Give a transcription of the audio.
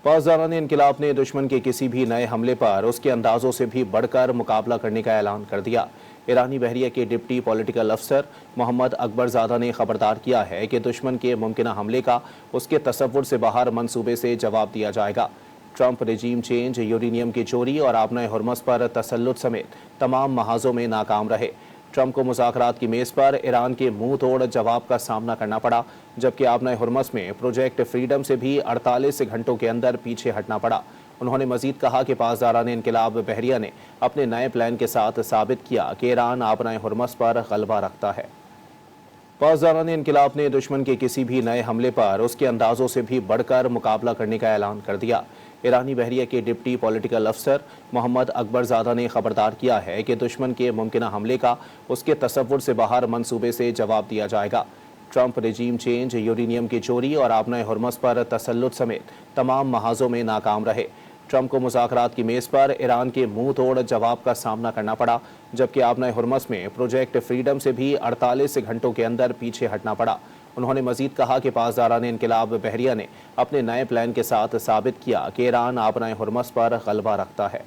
पासदारान इनकिलाब ने दुश्मन के किसी भी नए हमले पर उसके अंदाजों से भी बढ़कर मुकाबला करने का ऐलान कर दिया। ईरानी बहरिया के डिप्टी पॉलिटिकल अफसर मोहम्मद अकबरजादा ने खबरदार किया है कि दुश्मन के मुमकिन हमले का उसके तसव्वुर से बाहर मंसूबे से जवाब दिया जाएगा। ट्रंप रेजीम चेंज, यूरेनियम की चोरी और आबनाए हुर्मस पर तसल्लुत समेत तमाम महाजों में नाकाम रहे। ट्रंप को मुज़ाकरात की मेज़ पर ईरान के मुंह तोड़ जवाब का सामना करना पड़ा, जबकि आबनाए हुर्मस में प्रोजेक्ट फ्रीडम से भी 48 घंटों के अंदर पीछे हटना पड़ा। उन्होंने मजीद कहा कि पासदारान इनकिलाब बहरिया ने अपने नए प्लान के साथ साबित किया कि ईरान आबनाए हुर्मस पर गलबा रखता है। पासदारान इनकिलाब ने दुश्मन के किसी भी नए हमले पर उसके अंदाजों से भी बढ़कर मुकाबला करने का ऐलान कर दिया। ईरानी बहरिया के डिप्टी पॉलिटिकल अफसर मोहम्मद अकबरजादा ने खबरदार किया है कि दुश्मन के मुमकिन हमले का उसके तसव्वुर से बाहर मंसूबे से जवाब दिया जाएगा। ट्रंप रेजीम चेंज, यूरेनियम की चोरी और आबनाए हुर्मस पर तसल्लुत समेत तमाम महाजों में नाकाम रहे। ट्रंप को मुज़ाकरात की मेज़ पर ईरान के मुंह तोड़ जवाब का सामना करना पड़ा, जबकि आबनाए हुर्मस में प्रोजेक्ट फ्रीडम से भी 48 घंटों के अंदर पीछे हटना पड़ा। उन्होंने मजीद कहा कि पासदारान इनकिलाब बहरिया ने अपने नए प्लान के साथ साबित किया कि ईरान आबनाए हुर्मस पर गलबा रखता है।